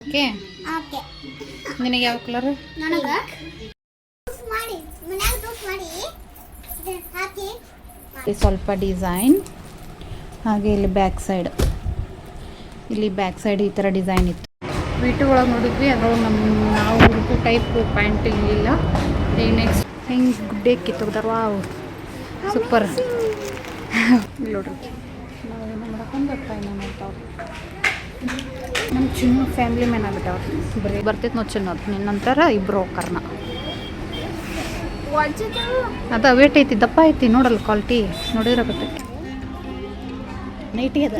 Okay okay ನಿನಗೆ ಯಾವ colour? ನನಗೆ ಮಾಡಿ ಮನ್ಯಾಗ ದೋಸ್ ಮಾಡಿ ಹಾಕಿ ಸ್ವಲ್ಪ ಡಿಸೈನ್. ಹಾಗೆ ಇಲ್ಲಿ ಬ್ಯಾಕ್ ಸೈಡ್ ಈ ಥರ ಡಿಸೈನ್ ಇತ್ತು. ವಿಟು ಒಳಗೆ ನೋಡಿದ್ವಿ, ಅದ್ರೊಳಗೆ ನಾವು ಹುಡುಗು ಟೈಪ್ ಪ್ಯಾಂಟ್ ಇರಲಿಲ್ಲ. ಈಗ ನೆಕ್ಸ್ಟ್ ಹಿಂಗೆ ಗುಡ್ಡೆ ಕಿತ್ತೋಗ್ದಾರ. Wow super. ಇಲ್ಲಿ ನೋಡ್ರಿ ನಾವೇನು ಮಾಡಕೊಂಡು ಬರ್ತಾಯಿಲ್ಲ ನೋಡ್ತಾವ್ರಿ. ನಮ್ಮ ಚಿನ್ನ ಫ್ಯಾಮಿಲಿ ಮ್ಯಾನ್ ಆಗ್ಬಿಟ್ಟವ್ರಿ. ಬರೀ ಬರ್ತೈತೆ ನೋಡಿ ಚಿನ್ನ ನಿನ್ನ ನಂತರ ಇಬ್ಬರು ಹೋಗ್ಕರ್ನ. ಅದ ವೇಟ್ ಐತಿ, ದಪ್ಪ ಐತಿ ನೋಡಲ್ಲ, ಕ್ವಾಲಿಟಿ ನೋಡಿದ್ರೆ ಗೊತ್ತೈತಿ. ನೈಟಿ ಅದ.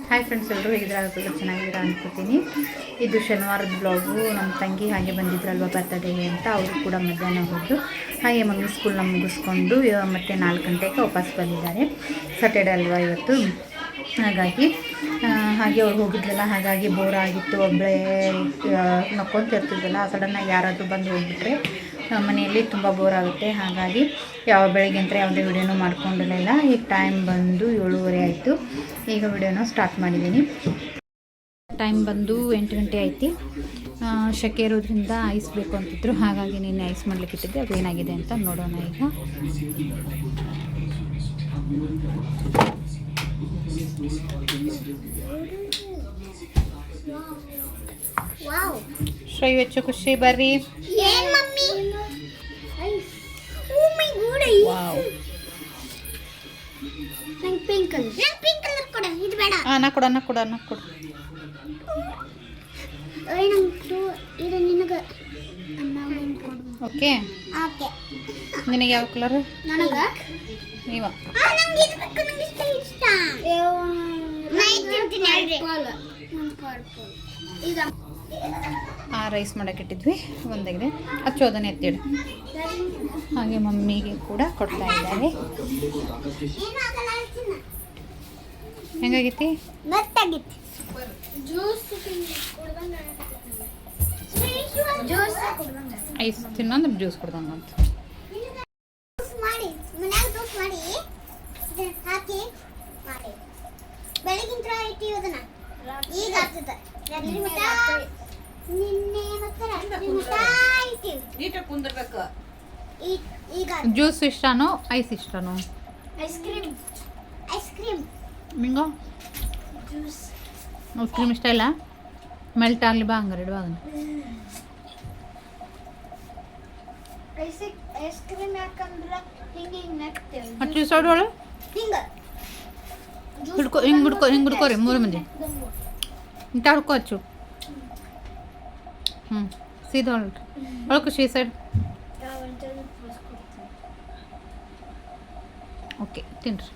ಹಾಯ್ ಫ್ರೆಂಡ್ಸ್, ಎಲ್ಲರೂ ಹೇಗಿದ್ರೆ ಚೆನ್ನಾಗಿದ್ದೀರಾ ಅನ್ಕೋತೀನಿ. ಇದು ಶನಿವಾರದ ಬ್ಲಾಗು. ನಮ್ಮ ತಂಗಿ ಹಾಗೆ ಬಂದಿದ್ರಲ್ವ ಬರ್ತಡೇಗೆ ಅಂತ, ಅವರು ಕೂಡ ಮಧ್ಯಾಹ್ನ ಹೋದ್ದು. ಹಾಗೆ ಮಮ್ಮಿ ಸ್ಕೂಲ್ನ ಮುಗಿಸ್ಕೊಂಡು ಮತ್ತೆ 4 ಗಂಟೆಗೆ ವಾಪಸ್ ಬಂದಿದ್ದಾರೆ. ಸ್ಯಾಟರ್ಡೆ ಅಲ್ವಾ ಇವತ್ತು, ಹಾಗಾಗಿ ಅವ್ರು ಹೋಗಿದ್ಲಲ್ಲ, ಹಾಗಾಗಿ ಬೋರ್ ಆಗಿತ್ತು. ಒಬ್ಬಳೇ ನಕ್ಕೊಂತ ಇರ್ತಿದ್ವಲ್ಲ, ಸಡನ್ನಾಗಿ ಯಾರಾದರೂ ಬಂದು ಹೋಗ್ಬಿಟ್ರೆ ಮನೆಯಲ್ಲಿ ತುಂಬ ಬೋರ್ ಆಗುತ್ತೆ. ಹಾಗಾಗಿ ಬೆಳಗ್ಗೆ ಅಂತ ಯಾವುದೇ ವಿಡಿಯೋನೂ ಮಾಡ್ಕೊಂಡಿರಲಿಲ್ಲ. ಈಗ ಟೈಮ್ ಬಂದು 7:30 ಆಯಿತು. ಈಗ ವಿಡಿಯೋನ ಸ್ಟಾರ್ಟ್ ಮಾಡಿದ್ದೀನಿ. ಟೈಮ್ ಬಂದು 8 ಗಂಟೆ ಆಯ್ತು. ಶೆಕೆ ಇರೋದ್ರಿಂದ ಐಸ್ ಬೇಕು ಅಂತಿದ್ರು, ಹಾಗಾಗಿ ನಿನ್ನೆ ಐಸ್ ಮಾಡ್ಲಿಕ್ಕೆ ಇಟ್ಟಿದ್ದೆ. ಅದು ಏನಾಗಿದೆ ಅಂತ ನೋಡೋಣ ಈಗ. ವಾವ್ ಶ್ರೀ ಹೆಚ್ಚು ಖುಷಿ ಬರ್ರಿ. ಏನ್ ಮಮ್ಮಿ? ಓ ಮೈ ಗಾಡ್, ವಾವ್. ನಂಗೆ ಪಿಂಕ್ ಕಲರ್ ಕೊಡು. ಇದು ಬೇಡ. ನಾ ಕೊಡು. ಇದು ನಿನಗೆ ಓಕೆ. ಓಕೆ ನಿನಗೆ ಯಾವ ಕಲರ್? ನನಗೆ ನೀವ ನಂಗೆ ಇದು ಬೇಕು. ನಂಗೆ ಇಷ್ಟ ನಾ ಇಟ್ಟಿರ್ತೀನಿ ಅಲ್ರಿ. ಪರ್ಪಲ್ ಈಗ ರೈಸ್ ಮಾಡೋಕೆ ಇಟ್ಟಿದ್ವಿ, ಒಂದಾಗಿದೆ. ಹಚ್ಚೋದನ್ನೇ ಎತ್ತಿಡು. ಹಾಗೆ ಮಮ್ಮಿಗೆ ಕೂಡ ಕೊಡ್ತಾ ಇದ್ದಾರೆ. ಹೆಂಗಾಗೈತಿ? ಮತ್ತಾಗಿತ್ತು. ಐಸ್ ತಿನ್ನೋಂದ್ರೆ ಜ್ಯೂಸ್ ಕೊಡ್ದಂಗೆ ಅಂತ ಮಾಡಿ ಮನ್ಯಾಗ ದೋಸ್ ಮಾಡಿ ಹಾಕಿ ಮಾಡಿ ಬೆಳಗಿನ ಇಟ್ಟಿ ಅದನ್ನ ಈಗ ಆಗ್ತದೆ. ನಿನ್ನೆ ಈಗ ಜ್ಯೂಸ್ ಇಷ್ಟನೋ ಐಸ್ ಇಷ್ಟನೋ? ಐಸ್ ಕ್ರೀಮ್ ಮಿಂಗೋ ಜ್ಯೂಸ್ ಐಸ್ ಕ್ರೀಮ್ ಇಷ್ಟ ಇಲ್ಲ? ಮೆಲ್ಟ್ ಆಗಲಿ ಬಾ, ಹಂಗಾರೆ ಇಡುವಾಗ ಐಸ್ ಕ್ರೀಮ್ ಯಾಕಂದ್ರೆ ಹಿಂಗೆ ನಗ್ತೇವೆ. ಹಚ್ಚಿ ಸೈಡೊಳು ಹಿಂಗೆ ಹಿಡ್ಕೋರಿ 3 ಮಂದಿ ಇಂಥ ಹಿಡ್ಕೊ. ಹಚ್ಚು. ಸೀದಾ ಹೊಳ್ಕು ಈ ಸೈಡ್. ಓಕೆ ತಿನ್ರಿ.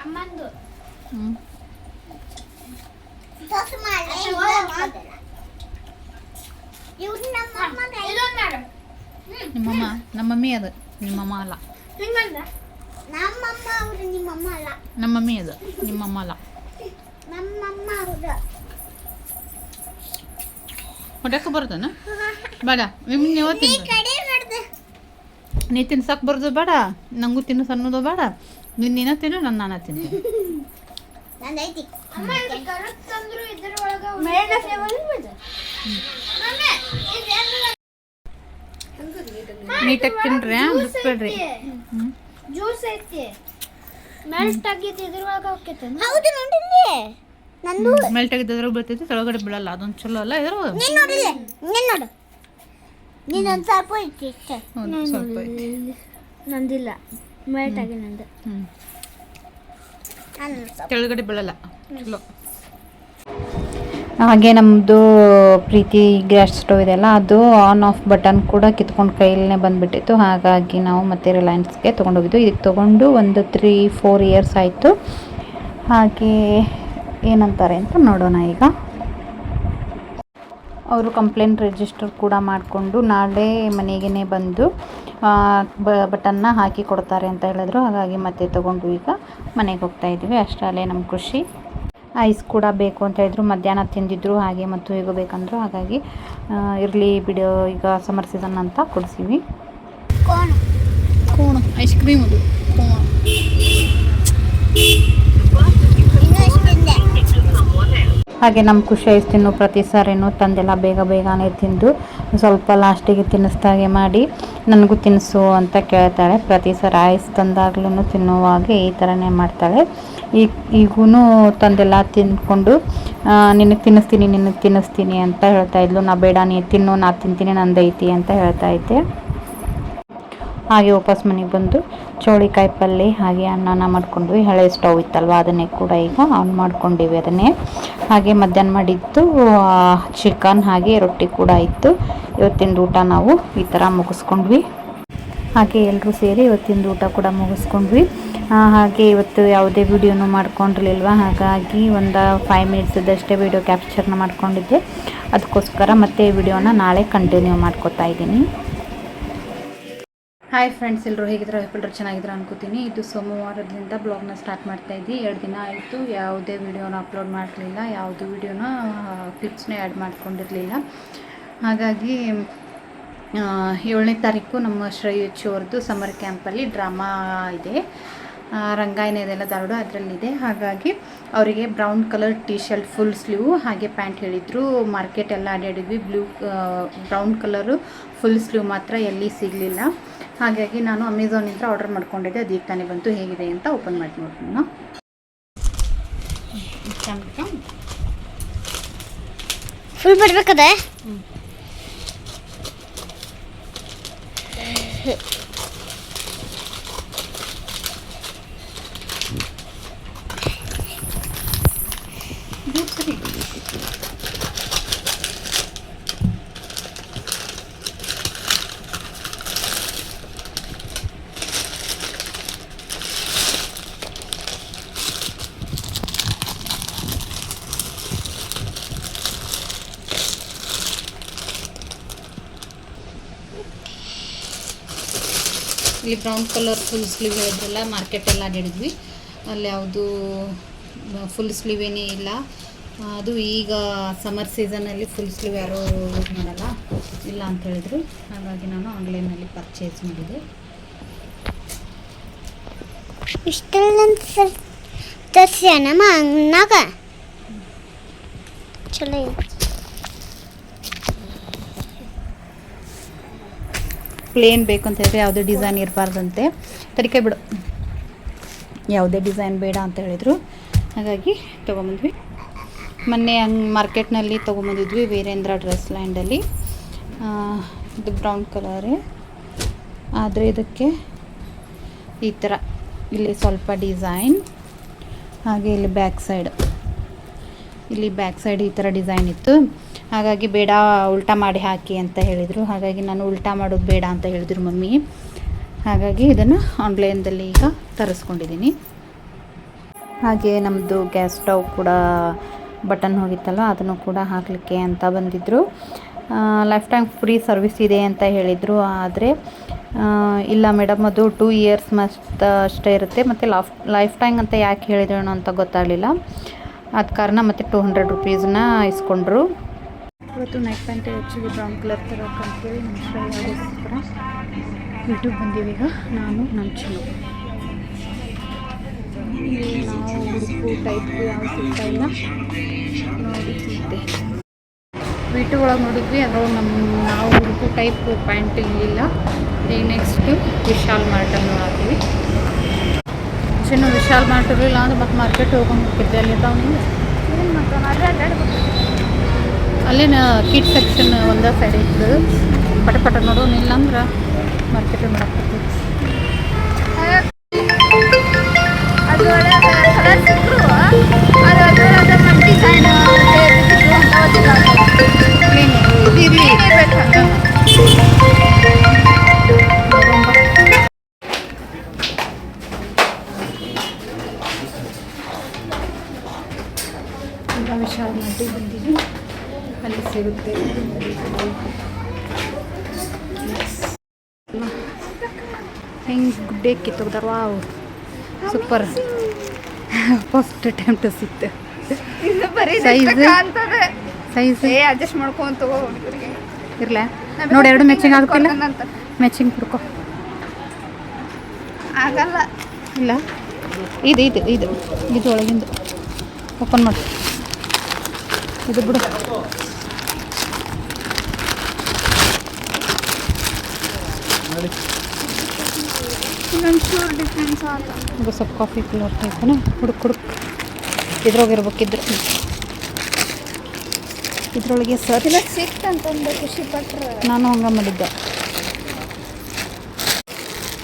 ನಿಮ್ಮಮ್ಮ ನಮ್ಮ ಮಮ್ಮಿ ಅದು, ನಿಮ್ಮಮ್ಮ ಅಲ್ಲ. ನಮ್ಮಮ್ಮ ಅವರು ನಿಮ್ಮಮ್ಮ ಅಲ್ಲ. ನಮ್ಮ ಮಮ್ಮಿ ಅದು, ನಿಮ್ಮಮ್ಮ ಅಲ್ಲ. ನಮ್ಮಮ್ಮ ಅವರು ಹೊಟ್ಟೆಕ್ಕೆ ಬರ್ತೇನ? ಬೇಡ, ನೀವು ನೀ ತಿನ್ಸಕ್ಕೆ ಬರೋದು ಬೇಡ, ನಂಗೂ ತಿನ್ನಿಸ್ ಅನ್ನೋದು ಬೇಡ. ನೀನು ತಿನ್ನು, ನಾನು ತಿಂತೀನಿ. ನೀಟಾಗಿ ತಿನ್ರಿ, ಬಿಸ್ಬೇಡ್ರಿ. ಜ್ಯೂಸ್ ಐತಿ ಮೆಲ್ಟ್ ಆಗಿದ್ದು ಇದ್ರೊಳಗ ಹೋಗ್ತೈತೆ. ಹೌದು ನೋಡಿಲ್ಲಿ ನಂದು ಮೆಲ್ಟ್ ಆಗಿದ್ದಾಗ ಬರ್ತೈತಿ, ಕೆಳಗಡೆ ಬೀಳಲ್ಲ. ಅದೊಂದು ಚಲೋ ಅಲ್ಲ ಇದ್ರ. ನೀನು ನೋಡಿಲ್ಲ, ನೀನು ನೋಡು, ನೀನೊಂದು ಸ್ವಲ್ಪ ಐತಿ ಇಷ್ಟೇ. ಸ್ವಲ್ಪ ಐತಿ, ನಂದಿಲ್ಲ. ಮೆಲ್ಟ್ ಆಗಿ ನಂದು ಕೆಳಗಡೆ ಬೀಳಲ್ಲ, ಚಲೋ. ಹಾಗೆ ನಮ್ಮದು ಪ್ರೀತಿ ಗ್ಯಾಸ್ ಸ್ಟವ್ ಇದೆಯಲ್ಲ, ಅದು ಆನ್ ಆಫ್ ಬಟನ್ ಕೂಡ ಕಿತ್ಕೊಂಡು ಕೈಯಲ್ಲೇ ಬಂದುಬಿಟ್ಟಿತ್ತು. ಹಾಗಾಗಿ ನಾವು ಮತ್ತೆ ರಿಲಯನ್ಸ್ಗೆ ತೊಗೊಂಡೋಗಿದ್ದು. ಇದಕ್ಕೆ ತೊಗೊಂಡು ಒಂದು 3-4 ಇಯರ್ಸ್ ಆಯಿತು. ಹಾಗೆ ಏನಂತಾರೆ ಅಂತ ನೋಡೋಣ ಈಗ. ಅವರು ಕಂಪ್ಲೇಂಟ್ ರಿಜಿಸ್ಟರ್ ಕೂಡ ಮಾಡಿಕೊಂಡು ನಾಳೆ ಮನೆಗೇ ಬಂದು ಬಟನ್ನ ಹಾಕಿ ಕೊಡ್ತಾರೆ ಅಂತ ಹೇಳಿದ್ರು. ಹಾಗಾಗಿ ಮತ್ತೆ ತೊಗೊಂಡು ಈಗ ಮನೆಗೆ ಹೋಗ್ತಾಯಿದ್ವಿ. ಅಷ್ಟರಲ್ಲೇ ನಮ್ಮ ಖುಷಿ ಐಸ್ ಕೂಡ ಬೇಕು ಅಂತ ಹೇಳಿದ್ರು. ಮಧ್ಯಾಹ್ನ ತಿಂದಿದ್ರು, ಹಾಗೆ ಮತ್ತು ಈಗ ಬೇಕಂದ್ರು. ಹಾಗಾಗಿ ಇರಲಿ ಬಿಡು, ಈಗ ಸಮ್ಮರ್ ಸೀಸನ್ ಅಂತ ಕೊಡಿಸಿವಿ. ಕೋಣು ಐಸ್ ಕ್ರೀಮ್ ಅದು ಇನ್ನೂ ಎಷ್ಟಿಂದೆ ಹಾಗೆ ನಮ್ಮ ಖುಷಿ ಐಸ್ ತಿನ್ನು ಪ್ರತಿ ಸಾರಿನೂ ತಂದೆಲ್ಲ ಬೇಗನೆ ತಿಂದು ಸ್ವಲ್ಪ ಲಾಸ್ಟಿಗೆ ತಿನ್ನಿಸ್ದಾಗೆ ಮಾಡಿ ನನಗೂ ತಿನ್ನಿಸು ಅಂತ ಕೇಳ್ತಾಳೆ. ಪ್ರತಿ ಸಲ ಐಸ್ ತಂದಾಗ್ಲೂ ತಿನ್ನುವಾಗ ಈ ಥರನೇ ಮಾಡ್ತಾಳೆ. ಈಗೂ ತಂದೆಲ್ಲ ತಿಂದ್ಕೊಂಡು ನಿನಗೆ ತಿನ್ನಿಸ್ತೀನಿ ಅಂತ ಹೇಳ್ತಾ ಇದ್ಲು. ನಾ ಬೇಡ ನೀ ತಿನ್ನು, ನಾ ತಿಂತೀನಿ, ನಂದೈತಿ ಅಂತ ಹೇಳ್ತಾ ಇದ್ದೆ. ಹಾಗೆ ವಾಪಸ್ ಮನೆಗೆ ಬಂದು ಚೌಳಿಕಾಯಿ ಪಲ್ಯ ಹಾಗೆ ಅನ್ನನ ಮಾಡ್ಕೊಂಡ್ವಿ. ಹಳೆ ಸ್ಟವ್ ಇತ್ತಲ್ವ ಅದನ್ನೇ ಕೂಡ ಈಗ ಆನ್ ಮಾಡ್ಕೊಂಡಿವಿ ಅದನ್ನೇ. ಹಾಗೆ ಮಧ್ಯಾಹ್ನ ಮಾಡಿದ್ದು ಚಿಕನ್ ಹಾಗೆ ರೊಟ್ಟಿ ಕೂಡ ಇತ್ತು. ಇವತ್ತಿನ ಊಟ ನಾವು ಈ ಥರ ಮುಗಿಸ್ಕೊಂಡ್ವಿ. ಹಾಗೆ ಎಲ್ಲರೂ ಸೇರಿ ಇವತ್ತಿನ ಊಟ ಕೂಡ ಮುಗಿಸ್ಕೊಂಡ್ವಿ. ಹಾಗೆ ಇವತ್ತು ಯಾವುದೇ ವಿಡಿಯೋನು ಮಾಡ್ಕೊಂಡಿರಲಿಲ್ವ, ಹಾಗಾಗಿ ಒಂದು 5 ಮಿನಿಟ್ಸದಷ್ಟೇ ವಿಡಿಯೋ ಕ್ಯಾಪ್ಚರ್ನ ಮಾಡ್ಕೊಂಡಿದ್ದೆ. ಅದಕ್ಕೋಸ್ಕರ ಮತ್ತೆ ವಿಡಿಯೋನ ನಾಳೆ ಕಂಟಿನ್ಯೂ ಮಾಡ್ಕೊತಾ ಇದ್ದೀನಿ. ಹಾಯ್ ಫ್ರೆಂಡ್ಸ್, ಎಲ್ಲರೂ ಹೇಗಿದ್ರೆ ಎಲ್ಲರೂ ಚೆನ್ನಾಗಿದ್ರೆ ಅನ್ಕೋತೀನಿ. ಇದು ಸೋಮವಾರದಿಂದ ಬ್ಲಾಗ್ನ ಸ್ಟಾರ್ಟ್ ಮಾಡ್ತಾಯಿದ್ದಿ. 2 ದಿನ ಆಯಿತು ಯಾವುದೇ ವಿಡಿಯೋನ ಅಪ್ಲೋಡ್ ಮಾಡಲಿಲ್ಲ, ಯಾವುದು ವಿಡಿಯೋನ ಕ್ಲಿಪ್ಸ್ನ ಆ್ಯಡ್ ಮಾಡ್ಕೊಂಡಿರಲಿಲ್ಲ. ಹಾಗಾಗಿ 7ನೇ ತಾರೀಕು ನಮ್ಮ ಶ್ರೇಯಚ್ಚು ಅವ್ರದ್ದು ಸಮ್ಮರ್ ಕ್ಯಾಂಪಲ್ಲಿ ಡ್ರಾಮಾ ಇದೆ, ರಂಗಾಯಣ ಇದೆಲ್ಲ ಧಾರವಾಡ ಅದರಲ್ಲಿದೆ. ಹಾಗಾಗಿ ಅವರಿಗೆ brown colour T-shirt full sleeve ಹಾಗೆ ಪ್ಯಾಂಟ್ ಹೇಳಿದರು. ಮಾರ್ಕೆಟ್ ಎಲ್ಲ ಅಡ್ಡಾಡಿದ್ವಿ. ಬ್ರೌನ್ ಕಲರು ಫುಲ್ ಸ್ಲೀವ್ ಮಾತ್ರ ಎಲ್ಲಿ ಸಿಗಲಿಲ್ಲ. ಹಾಗಾಗಿ ನಾನು ಅಮೆಝಾನಿಂದ ಆರ್ಡರ್ ಮಾಡ್ಕೊಂಡಿದ್ದೆ. ಅದು ಈಗ ತಾನೇ ಬಂತು. ಹೇಗಿದೆ ಅಂತ ಓಪನ್ ಮಾಡಿ ನೋಡೋಣ. ಫುಲ್ ಬರ್ಬೇಕದೆ. ಇಲ್ಲಿ ಬ್ರೌನ್ ಕಲರ್ ಫುಲ್ ಸ್ಲೀವ್ ಹೇಳಿದ್ರಲ್ಲ, ಮಾರ್ಕೆಟೆಲ್ಲ ಅಡ್ಡಿದ್ವಿ. ಅಲ್ಲಿ ಯಾವುದು ಫುಲ್ ಸ್ಲೀವ್ ಏನೇ ಇಲ್ಲ. ಅದು ಈಗ ಸಮ್ಮರ್ ಸೀಸನಲ್ಲಿ ಫುಲ್ ಸ್ಲೀವ್ ಯಾರೂ ಯೂಸ್ ಮಾಡಲ್ಲ, ಇಲ್ಲ ಅಂತ ಹೇಳಿದ್ರು. ಹಾಗಾಗಿ ನಾನು ಆನ್ಲೈನಲ್ಲಿ ಪರ್ಚೇಸ್ ಮಾಡಿದೆ. ಇಷ್ಟೆಲ್ಲ ತರ್ಸ್ಯಾನಮ್ಮ ಅಣ್ಣಾಗ ಚಲೋ. ಪ್ಲೇನ್ ಬೇಕು ಅಂತ ಹೇಳಿದ್ರೆ ಯಾವುದೇ ಡಿಸೈನ್ ಇರಬಾರ್ದಂತೆ. ತರಿಕೆ ಬಿಡು, ಯಾವುದೇ ಡಿಸೈನ್ ಬೇಡ ಅಂತ ಹೇಳಿದರು. ಹಾಗಾಗಿ ತೊಗೊಂಬಂದ್ವಿ. ಮೊನ್ನೆ ಮಾರ್ಕೆಟ್ನಲ್ಲಿ ತೊಗೊಂಬಂದಿದ್ವಿ ವೀರೇಂದ್ರ ಡ್ರೆಸ್ ಲ್ಯಾಂಡಲ್ಲಿ. ಇದು ಬ್ರೌನ್ ಕಲರೇ, ಆದರೆ ಇದಕ್ಕೆ ಈ ಥರ ಇಲ್ಲಿ ಸ್ವಲ್ಪ ಡಿಸೈನ್, ಹಾಗೆ ಇಲ್ಲಿ ಬ್ಯಾಕ್ ಸೈಡ್ ಈ ಥರ ಡಿಸೈನ್ ಇತ್ತು. ಹಾಗಾಗಿ ಬೇಡ, ಉಲ್ಟಾ ಮಾಡಿ ಹಾಕಿ ಅಂತ ಹೇಳಿದರು. ಹಾಗಾಗಿ ನಾನು ಉಲ್ಟಾ ಮಾಡೋದು ಬೇಡ ಅಂತ ಹೇಳಿದರು ಮಮ್ಮಿ. ಹಾಗಾಗಿ ಇದನ್ನು ಆನ್ಲೈನ್ದಲ್ಲಿ ಈಗ ತರಿಸ್ಕೊಂಡಿದ್ದೀನಿ. ಹಾಗೆ ನಮ್ಮದು ಗ್ಯಾಸ್ ಸ್ಟವ್ ಕೂಡ ಬಟನ್ ಹೋಗಿತ್ತಲ್ಲ, ಅದನ್ನು ಕೂಡ ಹಾಕಲಿಕ್ಕೆ ಅಂತ ಬಂದಿದ್ದರು. ಲೈಫ್ ಟೈಮ್ ಫ್ರೀ ಸರ್ವಿಸ್ ಇದೆ ಅಂತ ಹೇಳಿದರು. ಆದರೆ ಇಲ್ಲ ಮೇಡಮ್, ಅದು 2 ಇಯರ್ಸ್ ಅಷ್ಟೇ ಇರುತ್ತೆ. ಮತ್ತು ಲೈಫ್ ಟೈಮ್ ಅಂತ ಯಾಕೆ ಹೇಳಿದ್ರೇನೋ ಅಂತ ಗೊತ್ತಾಗಲಿಲ್ಲ. ಆದ ಕಾರಣ ಮತ್ತು 200 ರೂಪೀಸ್ನ ಇಸ್ಕೊಂಡ್ರು. ಇವತ್ತು night pant actually brown colour ತರೋಕ್ಕಂತೇಳಿ ನಮ್ಮ ಶ್ರೇಯಾಗೋಸ್ಕರ ಯೂಟ್ಯೂಬ್ ಬಂದೀವಿ. ಈಗ ನಾನು ನಮ್ಮ ಚಲೋ ನಾವು ಉಡುಪು ಟೈಪ್ ಯಾವ ಸಿಗ್ತಾ ಇಲ್ಲ ನೋಡಿ ಸಿಗುತ್ತೆ. ವೀಟು ಒಳಗೆ ನೋಡಿದ್ವಿ, ಅದ್ರೊಳಗೆ ನಾವು ಉಡುಪು ಟೈಪ್ ಪ್ಯಾಂಟ್ ಇರಲಿಲ್ಲ. ಈಗ ನೆಕ್ಸ್ಟು ವಿಶಾಲ್ ಮಾರ್ಟನ್ನು ನೋಡಾತೀವಿ. ವಿಶಾಲ್ ಮಾರ್ಟ್ ಇರಲಿಲ್ಲ ಅಂದ್ರೆ ಮತ್ತೆ ಮಾರ್ಕೆಟ್ ಹೋಗ್ಕೊಂಡು ಹೋಗ್ತಿದ್ದೆ. ಅಲ್ಲಿ ಏನು ಮಾಡ್ತಾನೆ ಅಲ್ಲೇನ ಕಿಟ್ ಸೆಕ್ಷನ್ ಒಂದೇ ಸೈಡ್ ಇತ್ತು. ಪಟ ನೋಡೋಣ, ಇಲ್ಲ ಅಂದ್ರೆ ಮಾರ್ಕೆಟ್ ಮಾಡಾಕ್ತಿದ್ವಿ. ಈಗ ವಿಶಾಲ್ ಮಾರ್ಟಿಗೆ ಬಂದಿದ್ದು, ಅಲ್ಲಿ ಸಿಗುತ್ತೆ. ಹೆಂಗೆ ಗುಡ್ಡೆ ಕಿತ್ತೋಗ್ದಾರ. Wow, super. ಫಸ್ಟ್ ಅಟೆಂಪ್ಟ್ ಸಿಕ್ತು. ಸೈಜ್ ಅಡ್ಜಸ್ಟ್ ಮಾಡ್ಕೊಂತ ಇರಲ್ಲ ನೋಡಿ. ಎರಡು ಮ್ಯಾಚಿಂಗ್ ಆಗುತ್ತಿಲ್ಲ, ಮ್ಯಾಚಿಂಗ್ ಹುಡ್ಕೊ. ಆಗಲ್ಲ. ಇಲ್ಲ ಇದು ಇದು ಇದು ಇದು ಒಳಗಿಂದು ಓಪನ್ ಮಾಡಿ ಇದು ಬಿಡು. ಇನ್ನೊಂಚೂರು ಡಿಫ್ರೆನ್ಸ್ ಆಗ. ಇದು ಸ್ವಲ್ಪ ಕಾಫಿ ಕಲರ್ ಟೈಪನ ಹುಡುಕ್ ಇದ್ರೊಳಗಿರ್ಬೇಕಿದ್ರೆ ಇದ್ರೊಳಗೆ ಸರ್ ಇಲ್ಲ ಸಿಕ್ತಂತಂದು ಖುಷಿ ಪಟ್ರೆ. ನಾನು ಹಂಗೆ ಮಾಡಿದ್ದೆ.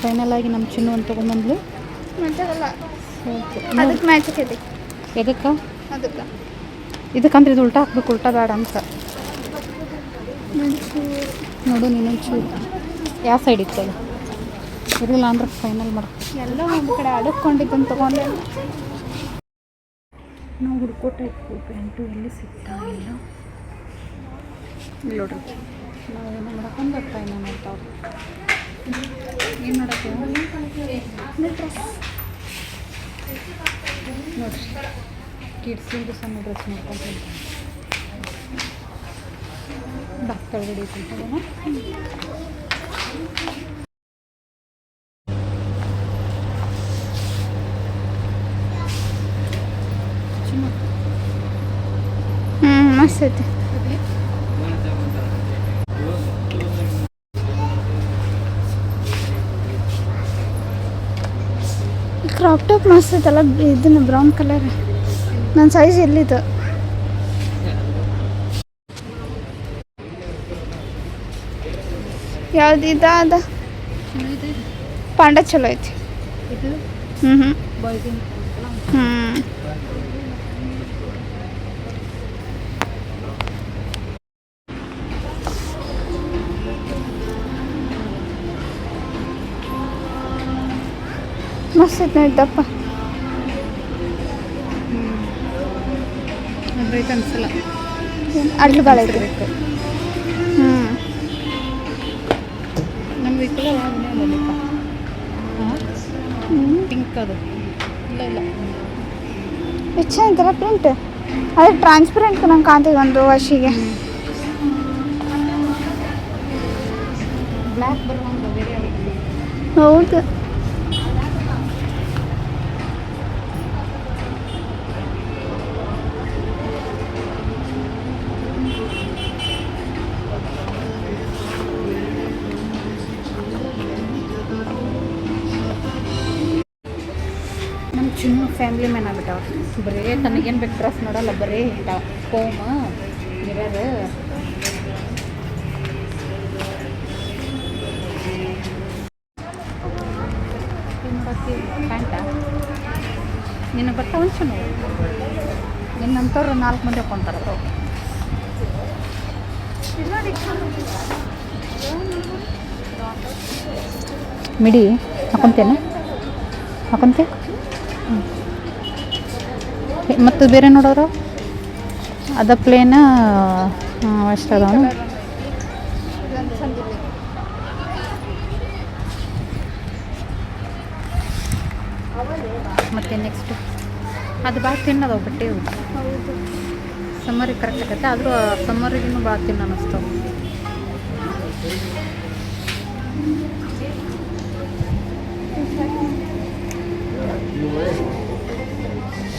ಫೈನಲ್ ಆಗಿ ನಮ್ಮ ಚಿನ್ನು ಅಂತ ತೊಗೊಂಬಂದ್ಲು. ಮಂಚಾಗಲ್ಲ ಅದಕ್ಕೆ ಮ್ಯಾಚ್ ಐತಿ. ಎದಕ್ಕೆ ಅದಕ್ಕೆ ಇದಕ್ಕಂದ್ರೆ ಇದು ಉಲ್ಟಾ ಹಾಕ್ಬೇಕು, ಉಲ್ಟಾ ಬೇಡ ಅಂತ ನೋಡು. ನೀನೊಂಚೂರು ಯಾವ ಸೈಡ್ ಇತ್ತಲ್ಲ ಇರಲಿಲ್ಲ ಅಂದ್ರೆ ಫೈನಲ್ ಮಾಡ. ಎಲ್ಲ ಒಂದು ಕಡೆ ಅಡಕೊಂಡಿದ್ದನ್ನು ತೊಗೊಂಡೆ. ನಾವು ಹುಡ್ಕೋಟಾಯ್ತು ಪ್ಯಾಂಟು ಎಲ್ಲಿ ಸಿಗ್ತಾ ಇಲ್ಲ. ಇಲ್ಲಿ ನೋಡ್ರಿ ನಾವೇನೋ ಮಾಡಕೊಂಡು ಬರ್ತಾ ಇಲ್ಲ ನೋಡ್ತಾವ್ರು. ಏನು ಮಾಡಕ್ಕೆ ನೋಡ್ರಿ ಕಿಡ್ಸಿಂದು ಸಣ್ಣ ಡ್ರೆಸ್ ನೋಡ್ಕೊಂಡು ಕೆಳಗಡೆ ಇಟ್ಕೊಂಡೋಣ. ಮಸ್ತ್ ಐತಿ. ಕ್ರಾಪ್ ಟಾಪ್ ಮಸ್ತ್ ಐತಲ್ಲ. ಇದನ್ನು ಬ್ರೌನ್ ಕಲರ್ ನನ್ನ ಸೈಜ್ ಎಲ್ಲಿದ್ದು. ಯಾವ್ದು ಇದ ಅದ ಪಾಂಡ ಚಲೋ ಐತಿ. ಹ್ಞೂ ಮಸ್ತ್ ಐತೆ ನೋಡಿ ದಪ್ಪ. ಅದ್ರೈತೆ ಅನ್ಸಲ್ಲ, ಅಡ್ಲು ಭಾಳ ಐತಿ. ನಮ್ಮ ವೆಹಿಕಲ್ ಪಿಂಕ್ ಅದು ಇಲ್ಲ ಇಲ್ಲ ಎಷ್ಟು ಚೆನ್ನಾಗಿತ್ತಲ್ಲ ಪ್ರಿಂಟ್. ಅದು ಟ್ರಾನ್ಸ್ಪರೆಂಟ್ ನಂಗೆ ಕಾಣ್ತೀವಿ ಒಂದು ವರ್ಷಿಗೆ. ಬ್ಲ್ಯಾಕ್ ಬರುವಂಗೆ ಬೇರೆ ಹೌದು. ನಮ್ಮ ಚಿನ್ನ ಫ್ಯಾಮಿಲಿ ಮ್ಯಾನ್ ಆಗ್ಬಿಟ್ಟವ. ಬರೀ ತನಗೇನು ಬೇಕು ಡ್ರೆಸ್ ನೋಡಲ್ಲ, ಬರೀ ಫೋಮ್ ಮಿರರ್ ಏನು ಮಾಡತ್ತಿ. ಪ್ಯಾಂಟ ನಿನ್ನ ಬರ್ತಾವ ಚಲೋ. ನಿನ್ನಂಥವ್ರು 4 ಮಂದಿ ಹಾಕ್ಕೊಂತಾರೆ. ಮಿಡಿ ಹಾಕೊಂತೇನೆ ಹಾಕೊಂತೆ. ಮತ್ತು ಬೇರೆ ನೋಡೋರು ಅದ ಪ್ಲೇನ ಅಷ್ಟು ಅದಾವ. ಮತ್ತು ನೆಕ್ಸ್ಟ್ ಅದು ಭಾಳ ತಿನ್ನೋದವು ಬಟ್ಟೆ. ಸಮ್ಮರಿಗೆ ಕರೆಕ್ಟ್ ಆಗತ್ತೆ, ಆದರೂ ಸಮ್ಮರಿಗಿನ್ನೂ ಭಾಳ ತಿನ್ನ ಅನ್ನಿಸ್ತವೆ.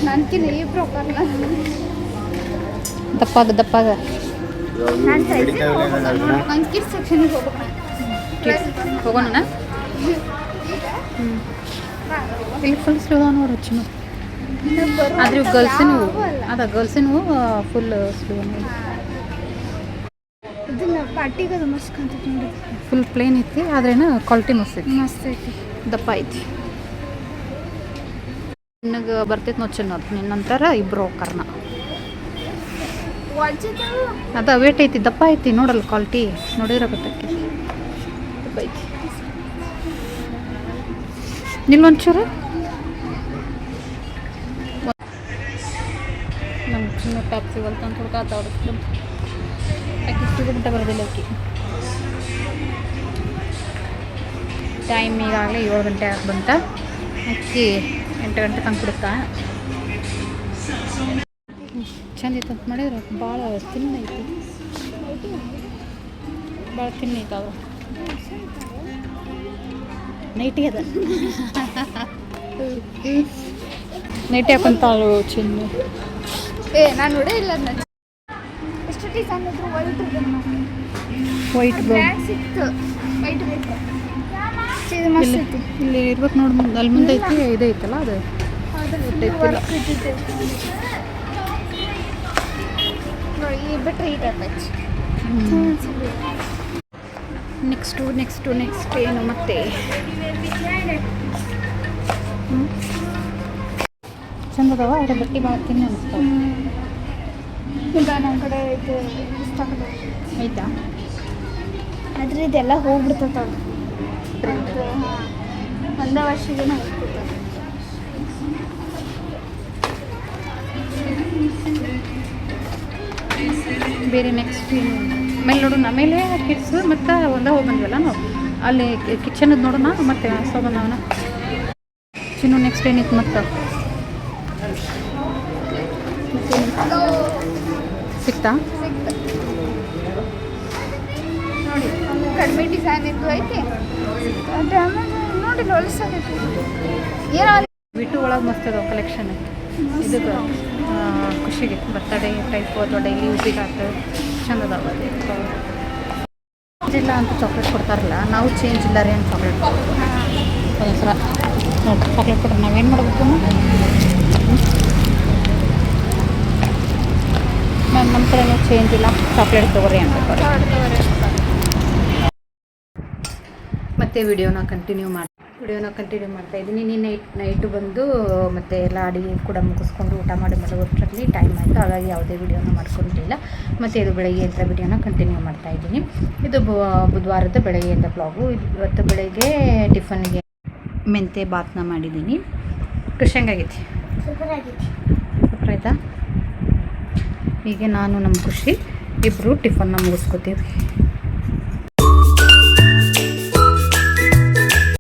ನನ್ಕಿನ್ನ ಇಬ್ರು ದಪ್ಪಾಗ ನಾನು ಸೈಜ್ ನನ್ನ ಕಿಡ್ಸ್ ಸೆಕ್ಷನಿಗೆ ಹೋಗ್ಬೇಕು. ಹೋಗೋಣ. ಇಲ್ಲಿ ಫುಲ್ ಸ್ಲೋ ನೋಡು ಚಿನ್ನು. ಆದರೆ ಗರ್ಲ್ಸಿನವು ಗರ್ಲ್ಸಿನವು ಫುಲ್ ಸ್ಲೋ. ಇದನ್ನ ಪಾರ್ಟಿಗೆ ಅದು ಮಸ್ತ್ ಕಾಣ್ತೈತಿ ನೋಡಿ. ಫುಲ್ ಪ್ಲೇನ್ ಐತಿ, ಆದ್ರೇನು ಕ್ವಾಲಿಟಿ ಮಸ್ತ್ ಐತಿ. ಮಸ್ತ್ ಐತಿ, ದಪ್ಪ ಐತಿ. ನಿನಗೆ ಬರ್ತೈತೆ ನೋಡಿ ಚಿನ್ನ. ನಿನ್ನ ನಂತರ ಇಬ್ಬರು ಹೋಗ್ಕರ್ನ. ಅದ ವೇಟ್ ಐತಿ, ದಪ್ಪ ಐತಿ. ನೋಡಲ್ಲ ಕ್ವಾಲಿಟಿ ನೋಡಿದ್ರೆ ಗೊತ್ತಕ್ಕೆ ದಪ್ಪ ಐತಿ. ನಿಲ್ಲೊಂಚೂರು ನಮ್ಮ ಚಿನ್ನ ಟಾಪ್ ಸಿಗಲ್ತ ಅಂತ ಹುಡ್ಕಾತಾವ್ರು. ಆಕೆ ಸಿಗೋಬಿಟ್ಟ ಬರೋದಿಲ್ಲ ಆಕೆ. ಟೈಮ್ ಈಗಾಗಲೇ 7 ಗಂಟೆ ಆಗಿ ಬಂತ. ಅಕ್ಕಿ 8 ಗಂಟೆ ತನಕ ಕೊಡುತ್ತಾ. ಚಂದ ಐತೆ ಅಂತ ಮಾಡಿದ್ರೆ ಭಾಳ ತಿನ್ನೈತಿ, ಭಾಳ ತಿನ್ನೈತೆ ಅದು. ನೈಟಿ ಅದ ನೈಟಿ ಹಾಕೊಂತಾಳು ಚಿನ್ನು. ನಾನು ನೋಡೇ ಇಲ್ಲ ಅದನ್ನ. ಎಷ್ಟು ಡಿಸೈನ್ ಇದ್ರು ವೈಟ್ ಬ್ಲ್ಯಾಕ್ ಸಿಕ್ತು, ವೈಟ್ ಬೇಕು. ಇದು ಮಸ್ತ್ ಐತಿ. ಇಲ್ಲಿ ಇರ್ಬೇಕು ನೋಡಿ, ಅಲ್ಲಿ ಮುಂದೆ ಐತಿ ಇದು ಐತಲ್ಲ ಅದು ವರ್ಕ್ ಇದ್ದಿದ್ದು ನೋಡಿ. ಈ ಬಿಟ್ಟರೆ ಈ ಟೈಪ್ ಐತಿ. ನೆಕ್ಸ್ಟ್ ಏನು ಮತ್ತೆ ಚಂದ ಅದಾವ. ಅದ್ರ ಬಟ್ಟೆ ಭಾಳ ತಿನ್ನ ಅನಿಸ್ತಾವ. ಈಗ ನಮ್ಮ ಕಡೆ ಇದು ಪುಸ್ತಕ ಆಯ್ತಾ? ಆದ್ರೆ ಇದೆಲ್ಲ ಹೋಗ್ಬಿಡ್ತೈತೆ ಅದು. ಒಂದೇ ವರ್ಷಕ್ಕೆ ಹೋಗ್ಬಿಡ್ತೈತೆ. ಬೇರೆ ನೆಕ್ಸ್ಟ್ ಏನು ಮೇಲೆ ನೋಡೋಣ. ಆಮೇಲೆ ಕಿಡ್ಸ್ ಮತ್ತು ಒಂದೇ ಹೋಗಿ ಬಂದ್ವಲ್ಲ ನಾವು, ಅಲ್ಲಿ ಕಿಚನದ್ದು ನೋಡೋಣ ಮತ್ತೆ ಸೋಬಣ್ಣವನ ಚಿನ್ನು. ನೆಕ್ಸ್ಟ್ ಏನಿತ್ತು ಮತ್ತೆ ಸಿಕ್ತಾ? ನೋಡಿ ಕಡಿಮೆ ಡಿಸೈನ್ ಇದ್ದು ಐತಿ. ಅದು ಆಮೇಲೆ ನೋಡಿ ಹೊಲಸಾಗೈತಿ. ಏನೋ ವಿಟು ಒಳಗೆ ಮಸ್ತ್ ಅದಾವ ಕಲೆಕ್ಷನ್. ಇದಕ್ಕೆ ಖುಷಿಗೆ ಬರ್ತಡೇ ಟೈಪು ಅಥವಾ ಡೈಲಿ ಯೂಸಿಗೆ ಆಯ್ತು ಚಂದ ಅದಾವ. ಇಲ್ಲ ಅಂತ ಚಾಕ್ಲೇಟ್ ಕೊಡ್ತಾರಲ್ಲ, ನಾವು ಚೇಂಜ್ ಇಲ್ಲ ರೀ ಅಂತ ಚಾಕ್ಲೇಟ್ ಒಂದೊಂದ್ಸಲ ನೋಡಿ ಚಾಕ್ಲೇಟ್ ಕೊಡ್ರಿ. ನಾವೇನು ಮಾಡಬೇಕು? ನಮ್ಮ ಕಡೆನೂ ಚೇಂಜ್ ಇಲ್ಲ, ಚಾಕ್ಲೇಟ್ ತೊಗೊರಿ ಅಂತ. ಮತ್ತು ವಿಡಿಯೋನ ಕಂಟಿನ್ಯೂ ಮಾಡ್ತಾ ಇದ್ದೀನಿ. ನೀನು ನೈಟು ಬಂದು ಮತ್ತು ಎಲ್ಲ ಅಡುಗೆ ಕೂಡ ಮುಗಿಸ್ಕೊಂಡು ಊಟ ಮಾಡಿ ಮಾಡೋಷ್ಟರಲ್ಲಿ ಟೈಮ್ ಆಯಿತು. ಹಾಗಾಗಿ ಯಾವುದೇ ವಿಡಿಯೋನ ಮಾಡ್ಕೊಂಡಿಲ್ಲ. ಮತ್ತು ಇದು ಬೆಳಗ್ಗೆಯಿಂದ ವಿಡಿಯೋನ ಕಂಟಿನ್ಯೂ ಮಾಡ್ತಾ ಇದ್ದೀನಿ. ಇದು ಬುಧವಾರದ ಬೆಳಗ್ಗೆಯಿಂದ ಬ್ಲಾಗು. ಇವತ್ತು ಬೆಳಗ್ಗೆ ಟಿಫನ್ಗೆ ಮೆಂತೆ ಬಾತ್ನ ಮಾಡಿದ್ದೀನಿ. ಖುಷಿಯಂಗಾಗೈತಿ, ಸೂಪರ್ ಆಯಿತಾ? ಹೀಗೆ ನಾನು ನಮ್ಮ ಖುಷಿ ಇಬ್ಬರು ಟಿಫನ್ನ ಮುಗಿಸ್ಕೊತೀವಿ.